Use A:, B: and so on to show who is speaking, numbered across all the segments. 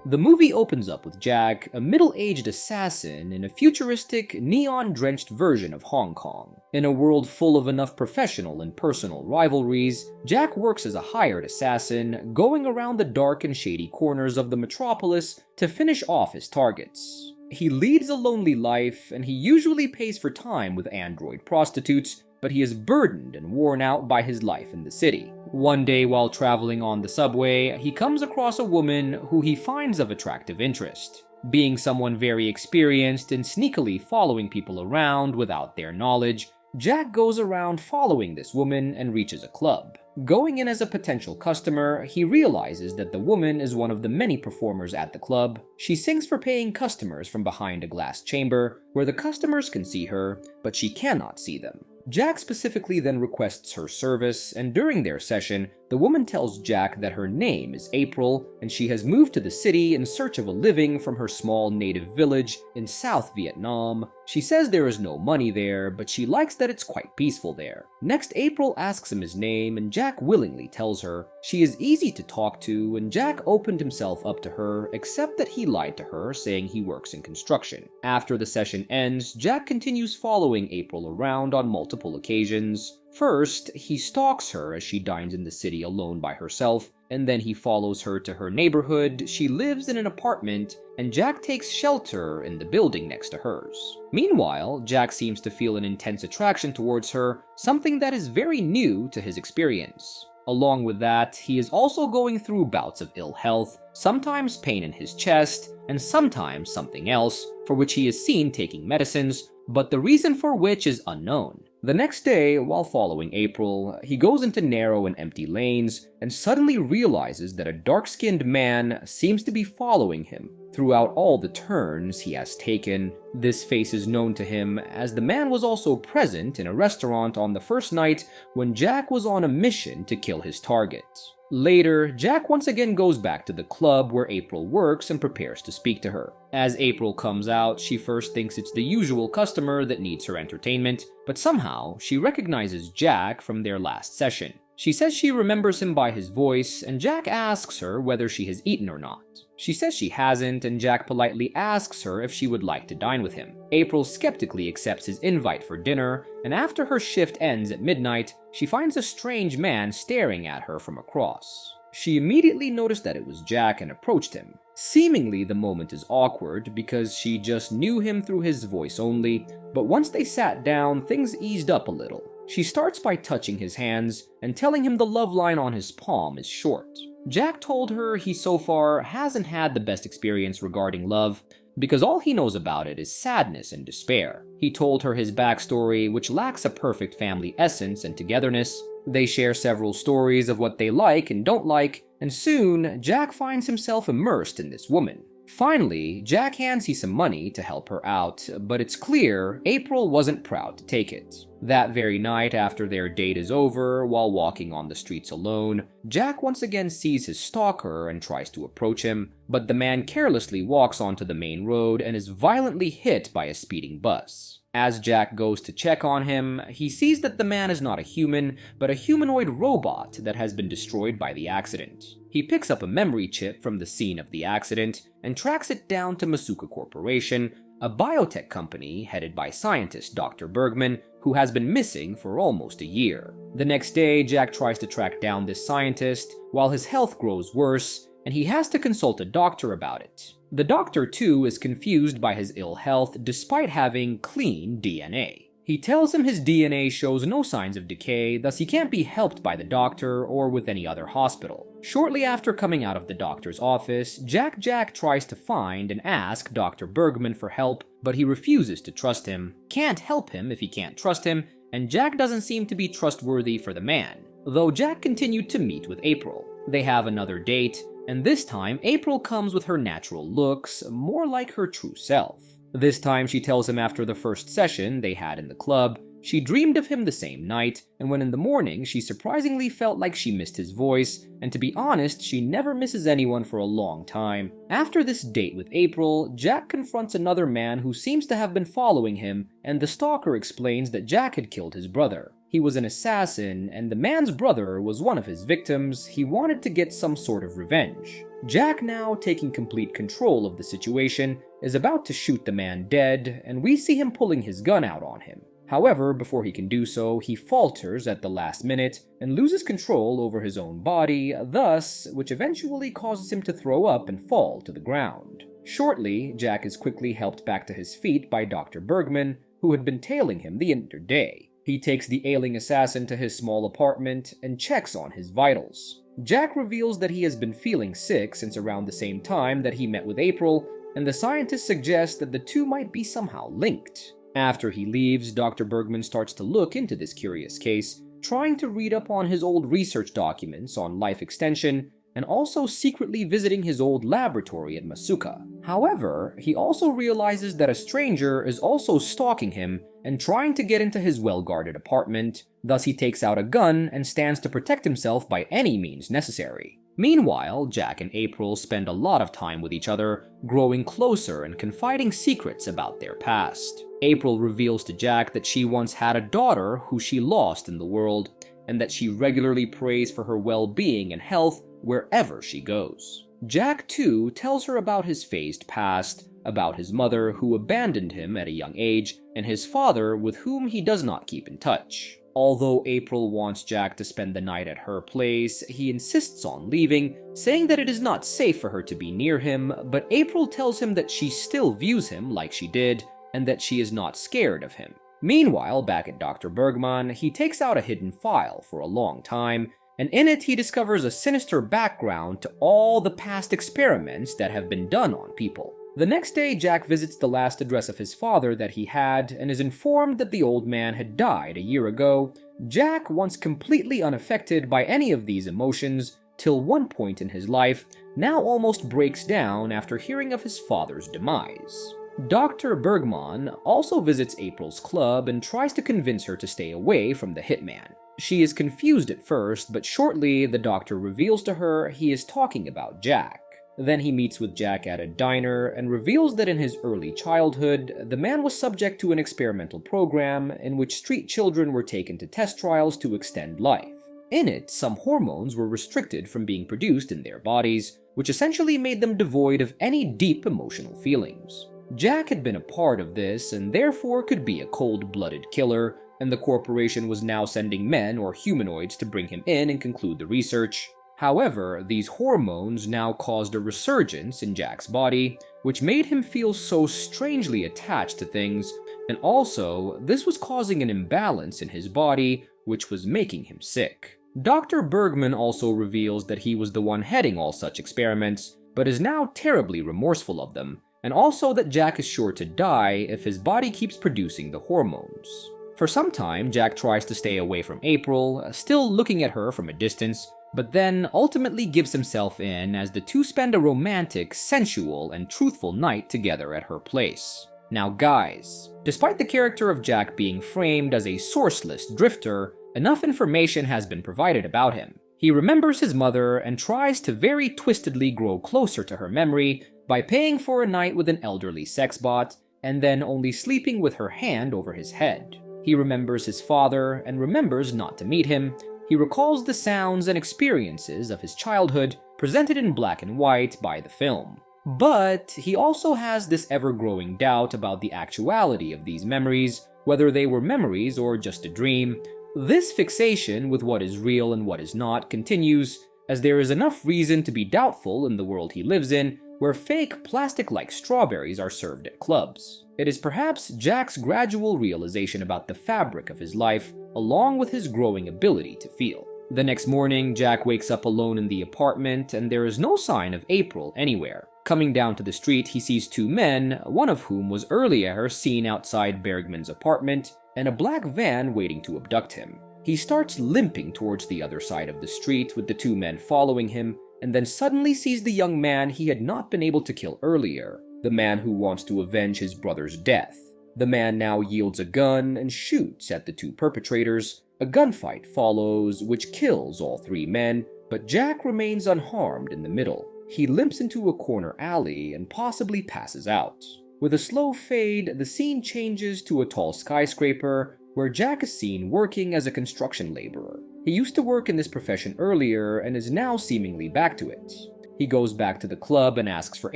A: The movie opens up with Jack, a middle-aged assassin in a futuristic, neon-drenched version of Hong Kong. In a world full of enough professional and personal rivalries, Jack works as a hired assassin, going around the dark and shady corners of the metropolis to finish off his targets. He leads a lonely life, and he usually pays for time with android prostitutes, but he is burdened and worn out by his life in the city. One day while traveling on the subway, he comes across a woman who he finds of attractive interest. Being someone very experienced in sneakily following people around without their knowledge, Jack goes around following this woman and reaches a club. Going in as a potential customer, he realizes that the woman is one of the many performers at the club. She sings for paying customers from behind a glass chamber, where the customers can see her, but she cannot see them. Jack specifically then requests her service, and during their session, the woman tells Jack that her name is April, and she has moved to the city in search of a living from her small native village in South Vietnam. She says there is no money there, but she likes that it's quite peaceful there. Next, April asks him his name, and Jack willingly tells her. She is easy to talk to, and Jack opened himself up to her, except that he lied to her, saying he works in construction. After the session ends, Jack continues following April around on multiple occasions. First, he stalks her as she dines in the city alone by herself, and then he follows her to her neighborhood. She lives in an apartment, and Jack takes shelter in the building next to hers. Meanwhile, Jack seems to feel an intense attraction towards her, something that is very new to his experience. Along with that, he is also going through bouts of ill health, sometimes pain in his chest, and sometimes something else, for which he is seen taking medicines, but the reason for which is unknown. The next day, while following April, he goes into narrow and empty lanes and suddenly realizes that a dark-skinned man seems to be following him throughout all the turns he has taken. This face is known to him, as the man was also present in a restaurant on the first night when Jack was on a mission to kill his target. Later, Jack once again goes back to the club where April works and prepares to speak to her. As April comes out, she first thinks it's the usual customer that needs her entertainment, but somehow she recognizes Jack from their last session. She says she remembers him by his voice, and Jack asks her whether she has eaten or not. She says she hasn't, and Jack politely asks her if she would like to dine with him. April skeptically accepts his invite for dinner, and after her shift ends at midnight, she finds a strange man staring at her from across. She immediately noticed that it was Jack and approached him. Seemingly, the moment is awkward because she just knew him through his voice only, but once they sat down, things eased up a little. She starts by touching his hands and telling him the love line on his palm is short. Jack told her he so far hasn't had the best experience regarding love, because all he knows about it is sadness and despair. He told her his backstory, which lacks a perfect family essence and togetherness. They share several stories of what they like and don't like, and soon, Jack finds himself immersed in this woman. Finally, Jack hands her some money to help her out, but it's clear April wasn't proud to take it. That very night, after their date is over, while walking on the streets alone, Jack once again sees his stalker and tries to approach him, but the man carelessly walks onto the main road and is violently hit by a speeding bus. As Jack goes to check on him, he sees that the man is not a human, but a humanoid robot that has been destroyed by the accident. He picks up a memory chip from the scene of the accident and tracks it down to Masuka Corporation, a biotech company headed by scientist Dr. Bergman, who has been missing for almost a year. The next day, Jack tries to track down this scientist, while his health grows worse, and he has to consult a doctor about it. The doctor, too, is confused by his ill health despite having clean DNA. He tells him his DNA shows no signs of decay, thus he can't be helped by the doctor or with any other hospital. Shortly after coming out of the doctor's office, Jack tries to find and ask Dr. Bergman for help, but he refuses to trust him, can't help him if he can't trust him, and Jack doesn't seem to be trustworthy for the man, though Jack continued to meet with April. They have another date, and this time April comes with her natural looks, more like her true self. This time she tells him after the first session they had in the club, she dreamed of him the same night, and when in the morning she surprisingly felt like she missed his voice, and to be honest, she never misses anyone for a long time. After this date with April, Jack confronts another man who seems to have been following him, and the stalker explains that Jack had killed his brother. He was an assassin, and the man's brother was one of his victims. He wanted to get some sort of revenge. Jack, now taking complete control of the situation, is about to shoot the man dead, and we see him pulling his gun out on him. However, before he can do so, he falters at the last minute and loses control over his own body, which eventually causes him to throw up and fall to the ground. Shortly, Jack is quickly helped back to his feet by Dr. Bergman, who had been tailing him the entire day. He takes the ailing assassin to his small apartment and checks on his vitals. Jack reveals that he has been feeling sick since around the same time that he met with April, and the scientists suggest that the two might be somehow linked. After he leaves, Dr. Bergman starts to look into this curious case, trying to read up on his old research documents on life extension, and also secretly visiting his old laboratory at Masuka. However, he also realizes that a stranger is also stalking him and trying to get into his well-guarded apartment, thus he takes out a gun and stands to protect himself by any means necessary. Meanwhile, Jack and April spend a lot of time with each other, growing closer and confiding secrets about their past. April reveals to Jack that she once had a daughter who she lost in the world, and that she regularly prays for her well-being and health wherever she goes. Jack, too, tells her about his phased past, about his mother who abandoned him at a young age, and his father with whom he does not keep in touch. Although April wants Jack to spend the night at her place, he insists on leaving, saying that it is not safe for her to be near him, but April tells him that she still views him like she did, and that she is not scared of him. Meanwhile, back at Dr. Bergman, he takes out a hidden file for a long time, and in it he discovers a sinister background to all the past experiments that have been done on people. The next day, Jack visits the last address of his father that he had and is informed that the old man had died a year ago. Jack, once completely unaffected by any of these emotions, till one point in his life, now almost breaks down after hearing of his father's demise. Dr. Bergman also visits April's club and tries to convince her to stay away from the hitman. She is confused at first, but shortly the doctor reveals to her he is talking about Jack. Then he meets with Jack at a diner and reveals that in his early childhood, the man was subject to an experimental program in which street children were taken to test trials to extend life. In it, some hormones were restricted from being produced in their bodies, which essentially made them devoid of any deep emotional feelings. Jack had been a part of this and therefore could be a cold-blooded killer, and the corporation was now sending men or humanoids to bring him in and conclude the research. However, these hormones now caused a resurgence in Jack's body, which made him feel so strangely attached to things, and also, this was causing an imbalance in his body, which was making him sick. Dr. Bergman also reveals that he was the one heading all such experiments, but is now terribly remorseful of them, and also that Jack is sure to die if his body keeps producing the hormones. For some time, Jack tries to stay away from April, still looking at her from a distance, but then ultimately gives himself in as the two spend a romantic, sensual, and truthful night together at her place. Now guys, despite the character of Jack being framed as a sourceless drifter, enough information has been provided about him. He remembers his mother and tries to very twistedly grow closer to her memory by paying for a night with an elderly sex bot, and then only sleeping with her hand over his head. He remembers his father and remembers not to meet him. He recalls the sounds and experiences of his childhood, presented in black and white by the film. But he also has this ever-growing doubt about the actuality of these memories, whether they were memories or just a dream. This fixation with what is real and what is not continues, as there is enough reason to be doubtful in the world he lives in, where fake plastic-like strawberries are served at clubs. It is perhaps Jack's gradual realization about the fabric of his life, along with his growing ability to feel. The next morning, Jack wakes up alone in the apartment, and there is no sign of April anywhere. Coming down to the street, he sees two men, one of whom was earlier seen outside Bergman's apartment, and a black van waiting to abduct him. He starts limping towards the other side of the street with the two men following him, and then suddenly sees the young man he had not been able to kill earlier, the man who wants to avenge his brother's death. The man now yields a gun and shoots at the two perpetrators. A gunfight follows, which kills all three men, but Jack remains unharmed in the middle. He limps into a corner alley and possibly passes out. With a slow fade, the scene changes to a tall skyscraper, where Jack is seen working as a construction laborer. He used to work in this profession earlier and is now seemingly back to it. He goes back to the club and asks for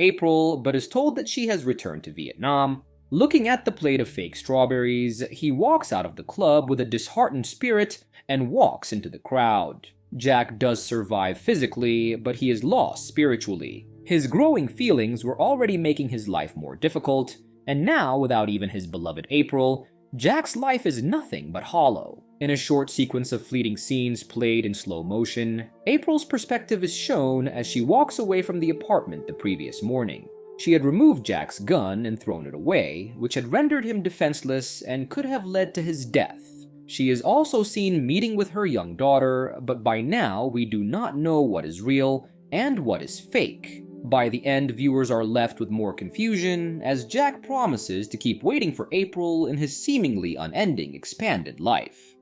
A: April, but is told that she has returned to Vietnam. Looking at the plate of fake strawberries, he walks out of the club with a disheartened spirit and walks into the crowd. Jack does survive physically, but he is lost spiritually. His growing feelings were already making his life more difficult, and now, without even his beloved April, Jack's life is nothing but hollow. In a short sequence of fleeting scenes played in slow motion, April's perspective is shown as she walks away from the apartment the previous morning. She had removed Jack's gun and thrown it away, which had rendered him defenseless and could have led to his death. She is also seen meeting with her young daughter, but by now we do not know what is real and what is fake. By the end, viewers are left with more confusion, as Jack promises to keep waiting for April in his seemingly unending expanded life.